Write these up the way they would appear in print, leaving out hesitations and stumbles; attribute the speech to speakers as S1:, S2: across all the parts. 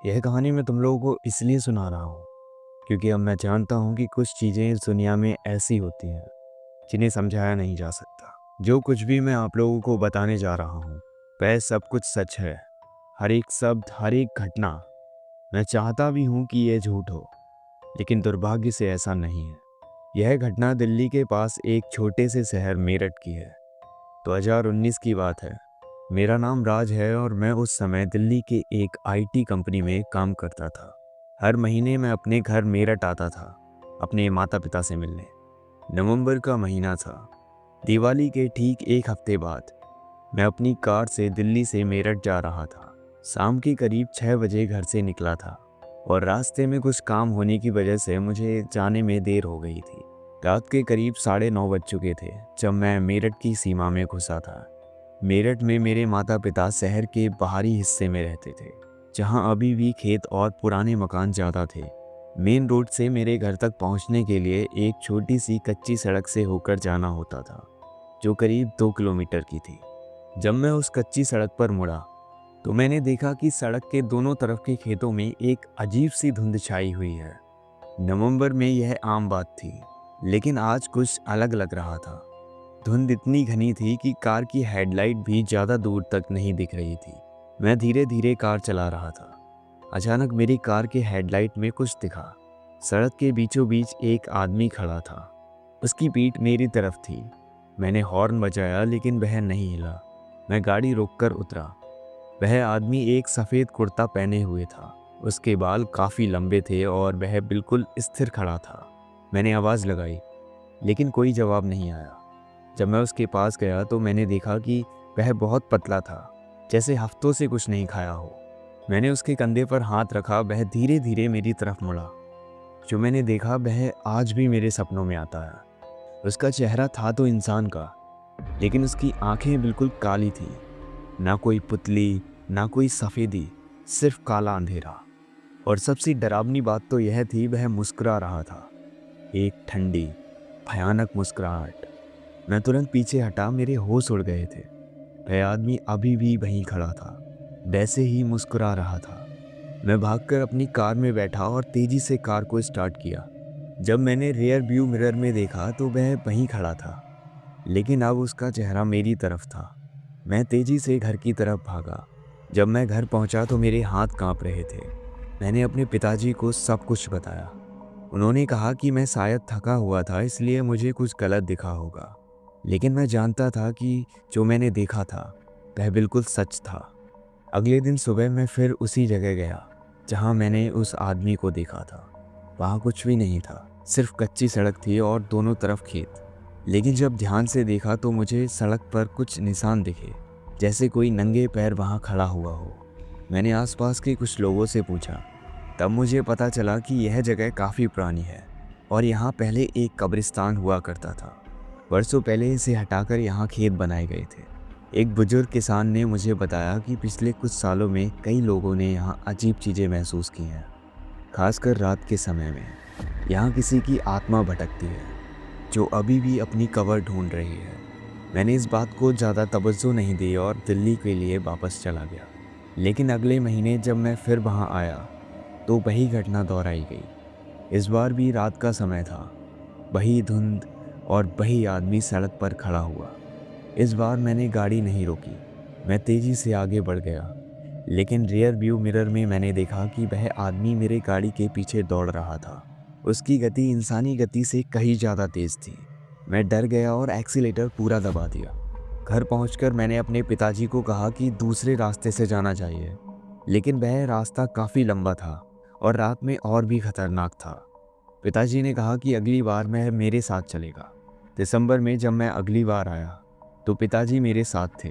S1: यह कहानी मैं तुम लोगों को इसलिए सुना रहा हूँ क्योंकि अब मैं जानता हूँ कि कुछ चीज़ें इस दुनिया में ऐसी होती हैं जिन्हें समझाया नहीं जा सकता। जो कुछ भी मैं आप लोगों को बताने जा रहा हूँ वह सब कुछ सच है। हर एक शब्द, हर एक घटना। मैं चाहता भी हूँ कि यह झूठ हो, लेकिन दुर्भाग्य से ऐसा नहीं है। यह घटना दिल्ली के पास एक छोटे से शहर मेरठ की है। 2019 की बात है। मेरा नाम राज है और मैं उस समय दिल्ली के एक आईटी कंपनी में काम करता था। हर महीने मैं अपने घर मेरठ आता था अपने माता पिता से मिलने। नवंबर का महीना था। दिवाली के ठीक एक हफ्ते बाद मैं अपनी कार से दिल्ली से मेरठ जा रहा था। शाम के करीब 6 बजे घर से निकला था और रास्ते में कुछ काम होने की वजह से मुझे जाने में देर हो गई थी। रात के करीब 9:30 बज चुके थे जब मैं मेरठ की सीमा में घुसा था। मेरठ में मेरे माता पिता शहर के बाहरी हिस्से में रहते थे, जहां अभी भी खेत और पुराने मकान ज़्यादा थे। मेन रोड से मेरे घर तक पहुंचने के लिए एक छोटी सी कच्ची सड़क से होकर जाना होता था, जो करीब 2 किलोमीटर की थी। जब मैं उस कच्ची सड़क पर मुड़ा तो मैंने देखा कि सड़क के दोनों तरफ के खेतों में एक अजीब सी धुंध छाई हुई है। नवंबर में यह आम बात थी, लेकिन आज कुछ अलग लग रहा था। धुंध इतनी घनी थी कि कार की हेडलाइट भी ज़्यादा दूर तक नहीं दिख रही थी। मैं धीरे धीरे कार चला रहा था। अचानक मेरी कार के हेडलाइट में कुछ दिखा। सड़क के बीचों बीच एक आदमी खड़ा था। उसकी पीठ मेरी तरफ थी। मैंने हॉर्न बजाया लेकिन वह नहीं हिला। मैं गाड़ी रोककर उतरा। वह आदमी एक सफ़ेद कुर्ता पहने हुए था। उसके बाल काफ़ी लंबे थे और वह बिल्कुल स्थिर खड़ा था। मैंने आवाज़ लगाई, लेकिन कोई जवाब नहीं आया। जब मैं उसके पास गया तो मैंने देखा कि वह बहुत पतला था, जैसे हफ्तों से कुछ नहीं खाया हो। मैंने उसके कंधे पर हाथ रखा। वह धीरे धीरे मेरी तरफ मुड़ा। जो मैंने देखा वह आज भी मेरे सपनों में आता है। उसका चेहरा था तो इंसान का, लेकिन उसकी आंखें बिल्कुल काली थी। ना कोई पुतली, ना कोई सफ़ेदी, सिर्फ काला अंधेरा। और सबसे डरावनी बात तो यह थी, वह मुस्कुरा रहा था, एक ठंडी भयानक मुस्कुराहट। मैं तुरंत पीछे हटा। मेरे होश उड़ गए थे। वह आदमी अभी भी वहीं खड़ा था, वैसे ही मुस्कुरा रहा था। मैं भागकर अपनी कार में बैठा और तेजी से कार को स्टार्ट किया। जब मैंने रियर व्यू मिरर में देखा तो वह वहीं खड़ा था, लेकिन अब उसका चेहरा मेरी तरफ था। मैं तेजी से घर की तरफ भागा। जब मैं घर पहुंचा तो मेरे हाथ कांप रहे थे। मैंने अपने पिताजी को सब कुछ बताया। उन्होंने कहा कि मैं शायद थका हुआ था, इसलिए मुझे कुछ गलत दिखा होगा। लेकिन मैं जानता था कि जो मैंने देखा था वह बिल्कुल सच था। अगले दिन सुबह मैं फिर उसी जगह गया जहां मैंने उस आदमी को देखा था। वहां कुछ भी नहीं था, सिर्फ कच्ची सड़क थी और दोनों तरफ खेत। लेकिन जब ध्यान से देखा तो मुझे सड़क पर कुछ निशान दिखे, जैसे कोई नंगे पैर वहां खड़ा हुआ हो। मैंने आसपास के कुछ लोगों से पूछा। तब मुझे पता चला कि यह जगह काफ़ी पुरानी है और यहाँ पहले एक कब्रिस्तान हुआ करता था। वर्षों पहले इसे हटाकर यहाँ खेत बनाए गए थे। एक बुजुर्ग किसान ने मुझे बताया कि पिछले कुछ सालों में कई लोगों ने यहाँ अजीब चीज़ें महसूस की हैं, खासकर रात के समय में। यहाँ किसी की आत्मा भटकती है जो अभी भी अपनी कब्र ढूंढ रही है। मैंने इस बात को ज़्यादा तवज्जो नहीं दी और दिल्ली के लिए वापस चला गया। लेकिन अगले महीने जब मैं फिर वहाँ आया तो वही घटना दोहराई गई। इस बार भी रात का समय था, वही धुंध और वही आदमी सड़क पर खड़ा हुआ। इस बार मैंने गाड़ी नहीं रोकी। मैं तेज़ी से आगे बढ़ गया, लेकिन रियर व्यू मिरर में मैंने देखा कि वह आदमी मेरे गाड़ी के पीछे दौड़ रहा था। उसकी गति इंसानी गति से कहीं ज़्यादा तेज़ थी। मैं डर गया और एक्सीलेटर पूरा दबा दिया। घर पहुंचकर मैंने अपने पिताजी को कहा कि दूसरे रास्ते से जाना चाहिए, लेकिन वह रास्ता काफ़ी लंबा था और रात में और भी खतरनाक था। पिताजी ने कहा कि अगली बार मैं मेरे साथ चलेगा। दिसंबर में जब मैं अगली बार आया तो पिताजी मेरे साथ थे।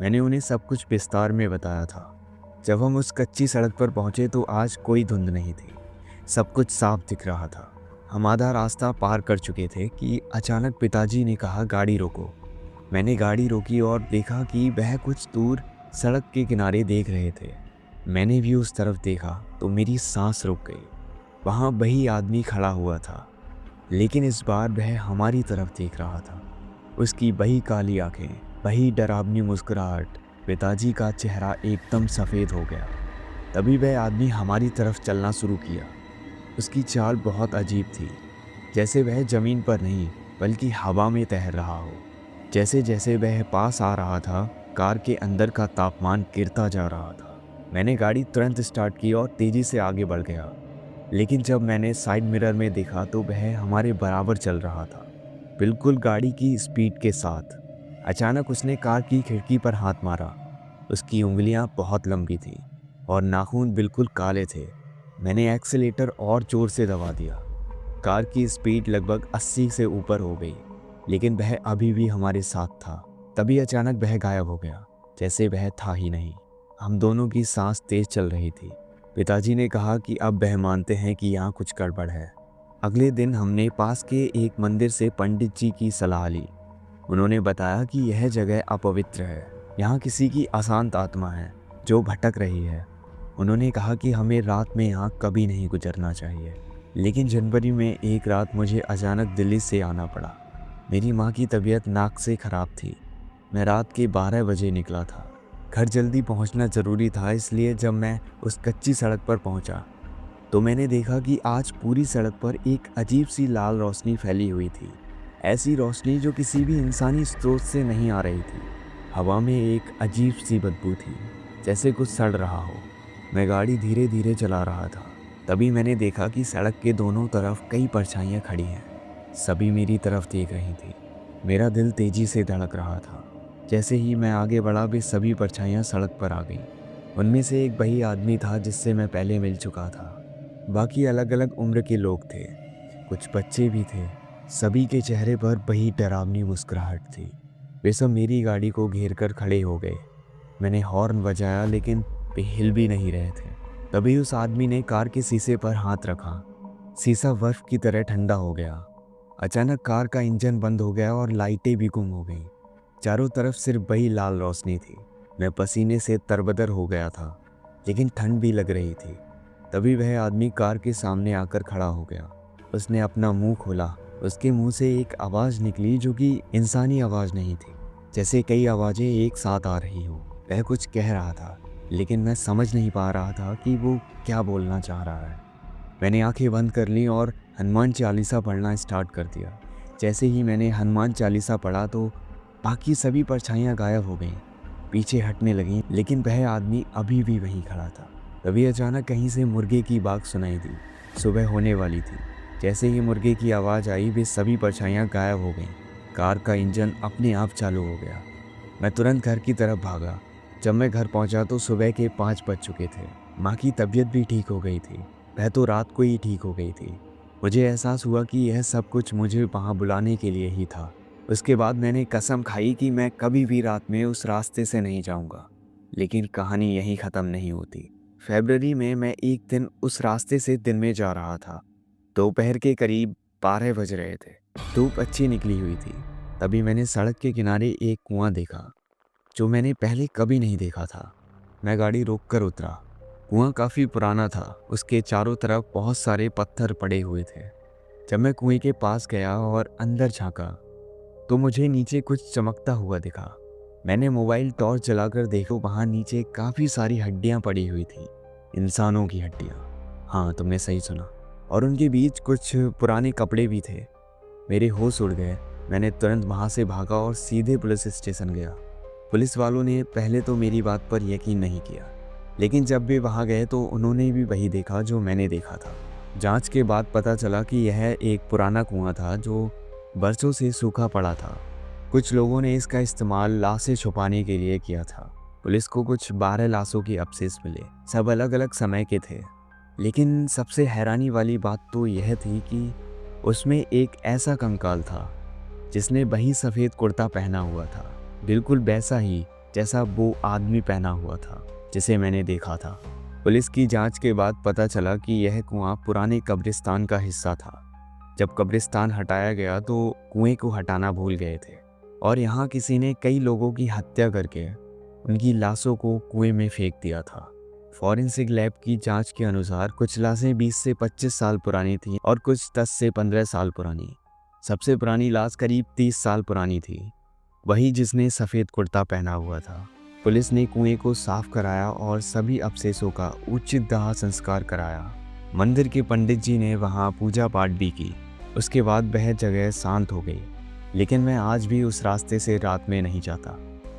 S1: मैंने उन्हें सब कुछ विस्तार में बताया था। जब हम उस कच्ची सड़क पर पहुंचे तो आज कोई धुंध नहीं थी, सब कुछ साफ दिख रहा था। हम आधा रास्ता पार कर चुके थे कि अचानक पिताजी ने कहा, गाड़ी रोको। मैंने गाड़ी रोकी और देखा कि वह कुछ दूर सड़क के किनारे देख रहे थे। मैंने भी उस तरफ देखा तो मेरी सांस रुक गई। वहाँ वही आदमी खड़ा हुआ था, लेकिन इस बार वह हमारी तरफ देख रहा था। उसकी वही काली आंखें, वही डरावनी मुस्कुराहट। पिताजी का चेहरा एकदम सफ़ेद हो गया। तभी वह आदमी हमारी तरफ चलना शुरू किया। उसकी चाल बहुत अजीब थी, जैसे वह ज़मीन पर नहीं बल्कि हवा में तैर रहा हो। जैसे जैसे वह पास आ रहा था, कार के अंदर का तापमान गिरता जा रहा था। मैंने गाड़ी तुरंत स्टार्ट की और तेज़ी से आगे बढ़ गया। लेकिन जब मैंने साइड मिरर में देखा तो वह हमारे बराबर चल रहा था, बिल्कुल गाड़ी की स्पीड के साथ। अचानक उसने कार की खिड़की पर हाथ मारा। उसकी उंगलियां बहुत लंबी थीं और नाखून बिल्कुल काले थे। मैंने एक्सीलेटर और जोर से दबा दिया। कार की स्पीड लगभग 80 से ऊपर हो गई, लेकिन वह अभी भी हमारे साथ था। तभी अचानक वह गायब हो गया, जैसे वह था ही नहीं। हम दोनों की सांस तेज चल रही थी। पिताजी ने कहा कि अब वह मानते हैं कि यहाँ कुछ गड़बड़ है। अगले दिन हमने पास के एक मंदिर से पंडित जी की सलाह ली। उन्होंने बताया कि यह जगह अपवित्र है, यहाँ किसी की अशांत आत्मा है जो भटक रही है। उन्होंने कहा कि हमें रात में यहाँ कभी नहीं गुजरना चाहिए। लेकिन जनवरी में एक रात मुझे अचानक दिल्ली से आना पड़ा। मेरी माँ की तबीयत नाक से ख़राब थी। मैं रात के 12 बजे निकला था। घर जल्दी पहुँचना ज़रूरी था, इसलिए जब मैं उस कच्ची सड़क पर पहुँचा तो मैंने देखा कि आज पूरी सड़क पर एक अजीब सी लाल रोशनी फैली हुई थी। ऐसी रोशनी जो किसी भी इंसानी स्रोत से नहीं आ रही थी। हवा में एक अजीब सी बदबू थी, जैसे कुछ सड़ रहा हो। मैं गाड़ी धीरे धीरे चला रहा था। तभी मैंने देखा कि सड़क के दोनों तरफ कई परछाइयाँ खड़ी हैं। सभी मेरी तरफ देख रही थी। मेरा दिल तेजी से धड़क रहा था। जैसे ही मैं आगे बढ़ा वे सभी परछाइयाँ सड़क पर आ गईं। उनमें से एक वही आदमी था जिससे मैं पहले मिल चुका था। बाकी अलग अलग उम्र के लोग थे, कुछ बच्चे भी थे। सभी के चेहरे पर वही डरावनी मुस्कुराहट थी। वे सब मेरी गाड़ी को घेर कर खड़े हो गए। मैंने हॉर्न बजाया, लेकिन वे हिल भी नहीं रहे थे। तभी उस आदमी ने कार के शीशे पर हाथ रखा। शीशा बर्फ की तरह ठंडा हो गया। अचानक कार का इंजन बंद हो गया और लाइटें भी गुम हो गईं। चारों तरफ सिर्फ वही लाल रोशनी थी। मैं पसीने से तरबतर हो गया था, लेकिन ठंड भी लग रही थी। तभी वह आदमी कार के सामने आकर खड़ा हो गया। उसने अपना मुंह खोला। उसके मुंह से एक आवाज़ निकली जो कि इंसानी आवाज़ नहीं थी, जैसे कई आवाज़ें एक साथ आ रही हो। वह कुछ कह रहा था, लेकिन मैं समझ नहीं पा रहा था कि वो क्या बोलना चाह रहा है। मैंने आंखें बंद कर लीं और हनुमान चालीसा पढ़ना स्टार्ट कर दिया। जैसे ही मैंने हनुमान चालीसा पढ़ा तो बाकी सभी परछाइयाँ गायब हो गईं, पीछे हटने लगीं, लेकिन वह आदमी अभी भी वहीं खड़ा था। तभी अचानक कहीं से मुर्गे की बाग सुनाई दी। सुबह होने वाली थी। जैसे ही मुर्गे की आवाज़ आई वे सभी परछाइयाँ गायब हो गईं। कार का इंजन अपने आप चालू हो गया। मैं तुरंत घर की तरफ भागा। जब मैं घर पहुंचा तो सुबह के 5 बज चुके थे। माँ की तबीयत भी ठीक हो गई थी। वह तो रात को ही ठीक हो गई थी। मुझे एहसास हुआ कि यह सब कुछ मुझे वहाँ बुलाने के लिए ही था। उसके बाद मैंने कसम खाई कि मैं कभी भी रात में उस रास्ते से नहीं जाऊँगा। लेकिन कहानी यहीं ख़त्म नहीं होती। फरवरी में मैं एक दिन उस रास्ते से दिन में जा रहा था। दोपहर के करीब 12 बज रहे थे। धूप अच्छी निकली हुई थी। तभी मैंने सड़क के किनारे एक कुआं देखा, जो मैंने पहले कभी नहीं देखा था। मैं गाड़ी रोककर उतरा। कुआं काफ़ी पुराना था। उसके चारों तरफ बहुत सारे पत्थर पड़े हुए थे। जब मैं कुएं के पास गया और अंदर झांका तो मुझे नीचे कुछ चमकता हुआ दिखा। मैंने मोबाइल टॉर्च जलाकर देखा, वहाँ नीचे काफ़ी सारी हड्डियाँ पड़ी हुई थी, इंसानों की हड्डियाँ। हाँ, तुमने सही सुना। और उनके बीच कुछ पुराने कपड़े भी थे। मेरे होश उड़ गए। मैंने तुरंत वहाँ से भागा और सीधे पुलिस स्टेशन गया। पुलिस वालों ने पहले तो मेरी बात पर यकीन नहीं किया, लेकिन जब वे वहाँ गए तो उन्होंने भी वही देखा जो मैंने देखा था। जांच के बाद पता चला कि यह एक पुराना कुआं था जो बरसों से सूखा पड़ा था। कुछ लोगों ने इसका इस्तेमाल लाशें छुपाने के लिए किया था। पुलिस को कुछ 12 लाशों के अवशेष मिले। सब अलग अलग समय के थे। लेकिन सबसे हैरानी वाली बात तो यह थी कि उसमें एक ऐसा कंकाल था जिसने वही सफ़ेद कुर्ता पहना हुआ था, बिल्कुल वैसा ही जैसा वो आदमी पहना हुआ था जिसे मैंने देखा था। पुलिस की जांच के बाद पता चला कि यह कुआं पुराने कब्रिस्तान का हिस्सा था। जब कब्रिस्तान हटाया गया तो कुएं को हटाना भूल गए थे और यहाँ किसी ने कई लोगों की हत्या करके उनकी लाशों को कुएं में फेंक दिया था। फॉरेंसिक लैब की जांच के अनुसार कुछ लाशें 20 से 25 साल पुरानी थीं और कुछ 10 से 15 साल पुरानी। सबसे पुरानी लाश करीब 30 साल पुरानी थी, वही जिसने सफ़ेद कुर्ता पहना हुआ था। पुलिस ने कुएं को साफ कराया और सभी अवशेषों का उचित दाह संस्कार कराया। मंदिर के पंडित जी ने वहां पूजा पाठ भी की। उसके बाद वह जगह शांत हो गई। लेकिन मैं आज भी उस रास्ते से रात में नहीं जाता,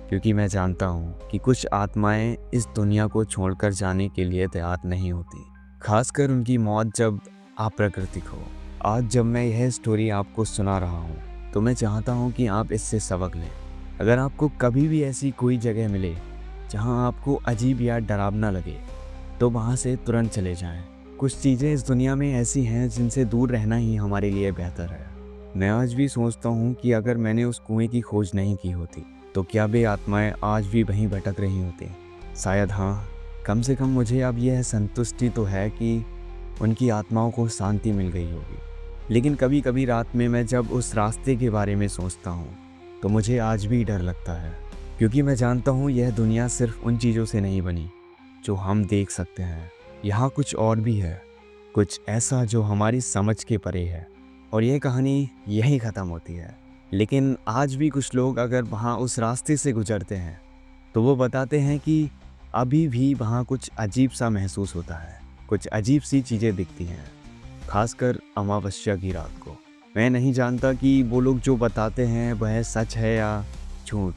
S1: क्योंकि मैं जानता हूँ कि कुछ आत्माएं इस दुनिया को छोड़कर जाने के लिए तैयार नहीं होती, खासकर उनकी मौत जब अप्राकृतिक हो। आज जब मैं यह स्टोरी आपको सुना रहा हूँ तो मैं चाहता हूँ कि आप इससे सबक लें। अगर आपको कभी भी ऐसी कोई जगह मिले जहाँ आपको अजीब या डरावना लगे तो वहाँ से तुरंत चले जाएं। कुछ चीज़ें इस दुनिया में ऐसी हैं जिनसे दूर रहना ही हमारे लिए बेहतर है। मैं आज भी सोचता हूँ कि अगर मैंने उस कुएं की खोज नहीं की होती तो क्या वे आत्माएं आज भी वहीं भटक रही होती? शायद हाँ। कम से कम मुझे अब यह संतुष्टि तो है कि उनकी आत्माओं को शांति मिल गई होगी। लेकिन कभी कभी रात में मैं जब उस रास्ते के बारे में सोचता हूँ तो मुझे आज भी डर लगता है, क्योंकि मैं जानता हूँ यह दुनिया सिर्फ उन चीज़ों से नहीं बनी जो हम देख सकते हैं। यहाँ कुछ और भी है, कुछ ऐसा जो हमारी समझ के परे है। और यह कहानी यहीं ख़त्म होती है। लेकिन आज भी कुछ लोग अगर वहाँ उस रास्ते से गुजरते हैं तो वो बताते हैं कि अभी भी वहाँ कुछ अजीब सा महसूस होता है, कुछ अजीब सी चीज़ें दिखती हैं, खासकर अमावस्या की रात को। मैं नहीं जानता कि वो लोग जो बताते हैं वह सच है या झूठ,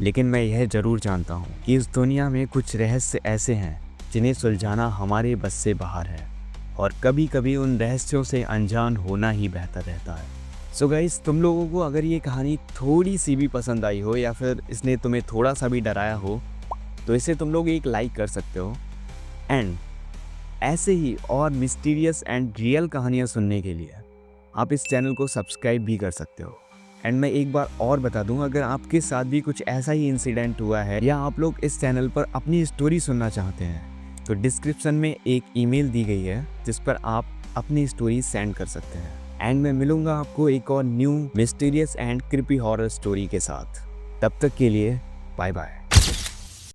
S1: लेकिन मैं यह ज़रूर जानता हूँ कि इस दुनिया में कुछ रहस्य ऐसे हैं जिन्हें सुलझाना हमारे बस से बाहर है, और कभी कभी उन रहस्यों से अनजान होना ही बेहतर रहता है। सो गाइस, तुम लोगों को अगर ये कहानी थोड़ी सी भी पसंद आई हो या फिर इसने तुम्हें थोड़ा सा भी डराया हो तो इसे तुम लोग एक लाइक कर सकते हो। एंड ऐसे ही और मिस्टीरियस एंड रियल कहानियाँ सुनने के लिए आप इस चैनल को सब्सक्राइब भी कर सकते हो। एंड मैं एक बार और बता दूं, अगर आपके साथ भी कुछ ऐसा ही इंसिडेंट हुआ है या आप लोग इस चैनल पर अपनी स्टोरी सुनना चाहते हैं तो डिस्क्रिप्शन में एक ईमेल दी गई है जिस पर आप अपनी स्टोरी सेंड कर सकते हैं। एंड मैं मिलूंगा आपको एक और new mysterious and creepy horror story के साथ। तब तक के लिए बाय बाय।